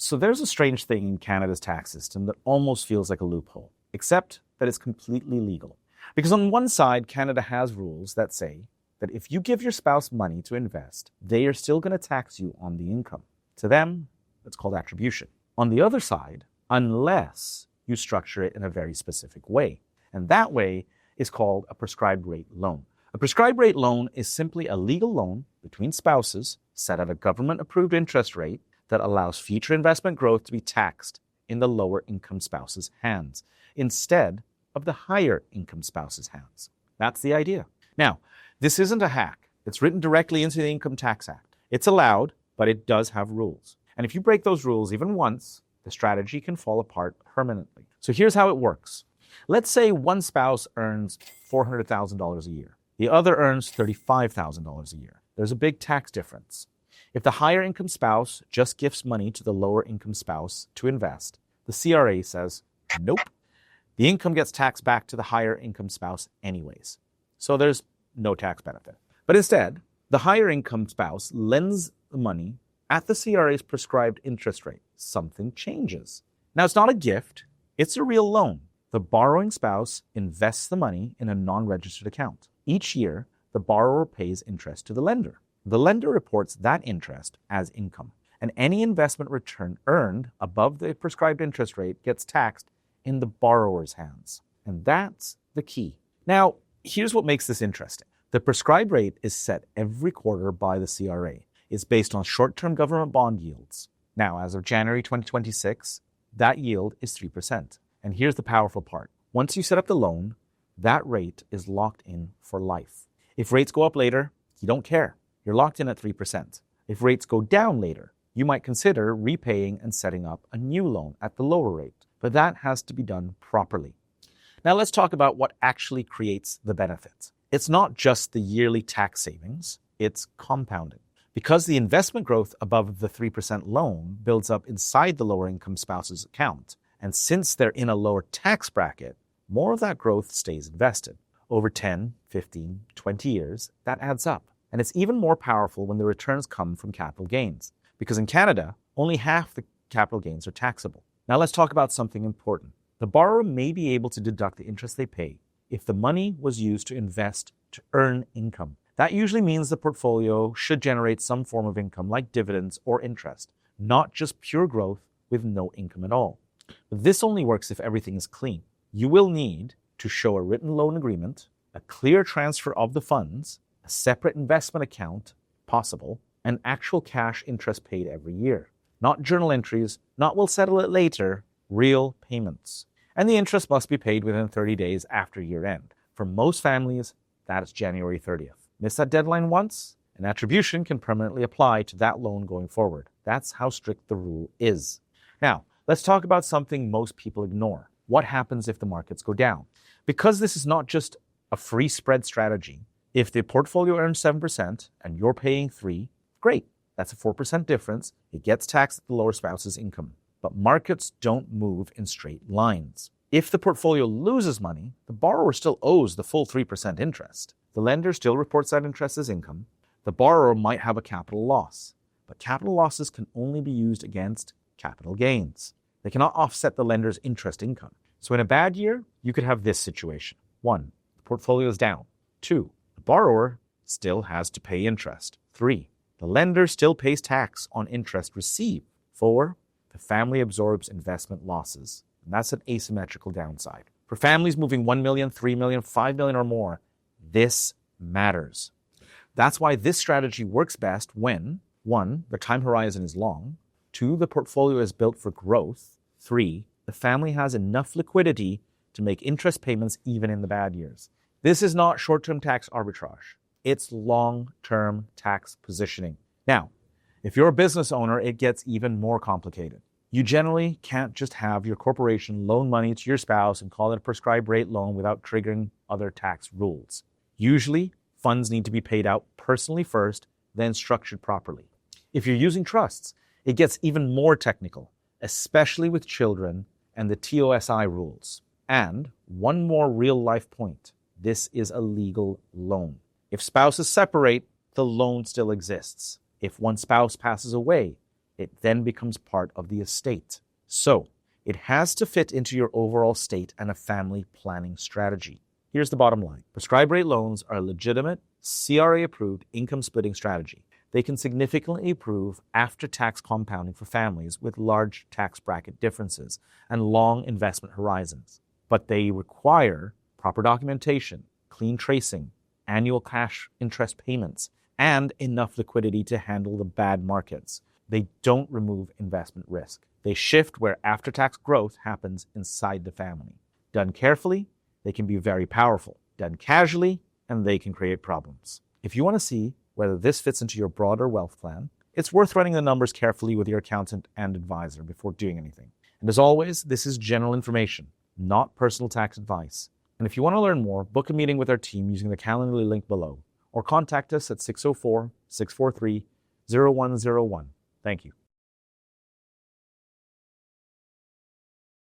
So there's a strange thing in Canada's tax system that almost feels like a loophole, except that it's completely legal. Because on one side, Canada has rules that say that if you give your spouse money to invest, they are still going to tax you on the income. To them, it's called attribution. On the other side, unless you structure it in a very specific way. And that way is called a prescribed rate loan. A prescribed rate loan is simply a legal loan between spouses set at a government-approved interest rate that allows future investment growth to be taxed in the lower income spouse's hands instead of the higher income spouse's hands. That's the idea. Now, this isn't a hack. It's written directly into the Income Tax Act. It's allowed, but it does have rules. And if you break those rules even once, the strategy can fall apart permanently. So here's how it works. Let's say one spouse earns $400,000 a year. The other earns $35,000 a year. There's a big tax difference. If the higher income spouse just gifts money to the lower income spouse to invest, the CRA says, nope, the income gets taxed back to the higher income spouse anyways. So there's no tax benefit. But instead, the higher income spouse lends the money at the CRA's prescribed interest rate. Something changes. Now, it's not a gift. It's a real loan. The borrowing spouse invests the money in a non-registered account. Each year, the borrower pays interest to the lender. The lender reports that interest as income, and any investment return earned above the prescribed interest rate gets taxed in the borrower's hands. And that's the key. Now, here's what makes this interesting. The prescribed rate is set every quarter by the CRA. It's based on short-term government bond yields. Now, as of January 2026, that yield is 3%. And here's the powerful part. Once you set up the loan, that rate is locked in for life. If rates go up later, you don't care. You're locked in at 3%. If rates go down later, you might consider repaying and setting up a new loan at the lower rate. But that has to be done properly. Now let's talk about what actually creates the benefits. It's not just the yearly tax savings, it's compounding. Because the investment growth above the 3% loan builds up inside the lower income spouse's account, and since they're in a lower tax bracket, more of that growth stays invested. Over 10, 15, 20 years, that adds up. And it's even more powerful when the returns come from capital gains. Because in Canada, only half the capital gains are taxable. Now let's talk about something important. The borrower may be able to deduct the interest they pay if the money was used to invest to earn income. That usually means the portfolio should generate some form of income like dividends or interest, not just pure growth with no income at all. But this only works if everything is clean. You will need to show a written loan agreement, a clear transfer of the funds, a separate investment account, possible, and actual cash interest paid every year. Not journal entries, not we'll settle it later, real payments. And the interest must be paid within 30 days after year end. For most families, that is January 30th. Miss that deadline once, an attribution can permanently apply to that loan going forward. That's how strict the rule is. Now, let's talk about something most people ignore. What happens if the markets go down? Because this is not just a free spread strategy. If the portfolio earns 7% and you're paying 3%, great. That's a 4% difference. It gets taxed at the lower spouse's income. But markets don't move in straight lines. If the portfolio loses money, the borrower still owes the full 3% interest. The lender still reports that interest as income. The borrower might have a capital loss, but capital losses can only be used against capital gains. They cannot offset the lender's interest income. So in a bad year, you could have this situation. 1, the portfolio is down. 2, the borrower still has to pay interest. 3, the lender still pays tax on interest received. 4, the family absorbs investment losses. And that's an asymmetrical downside. For families moving 1 million, 3 million, 5 million or more, this matters. That's why this strategy works best when 1, the time horizon is long. 2, the portfolio is built for growth. 3, the family has enough liquidity to make interest payments even in the bad years. This is not short-term tax arbitrage. It's long-term tax positioning. Now, if you're a business owner, it gets even more complicated. You generally can't just have your corporation loan money to your spouse and call it a prescribed rate loan without triggering other tax rules. Usually, funds need to be paid out personally first, then structured properly. If you're using trusts, it gets even more technical, especially with children and the TOSI rules. And one more real-life point. This is a legal loan. If spouses separate, the loan still exists. If one spouse passes away, It then becomes part of the estate. So, it has to fit into your overall estate and a family planning strategy. Here's the bottom line. Prescribed rate loans are a legitimate, CRA-approved income splitting strategy. They can significantly improve after-tax compounding for families with large tax bracket differences and long investment horizons. But they require proper documentation, clean tracing, annual cash interest payments, and enough liquidity to handle the bad markets. They don't remove investment risk. They shift where after-tax growth happens inside the family. Done carefully, they can be very powerful. Done casually, and they can create problems. If you want to see whether this fits into your broader wealth plan, it's worth running the numbers carefully with your accountant and advisor before doing anything. And as always, this is general information, not personal tax advice. And if you want to learn more, book a meeting with our team using the Calendly link below, or contact us at 604-643-0101. Thank you.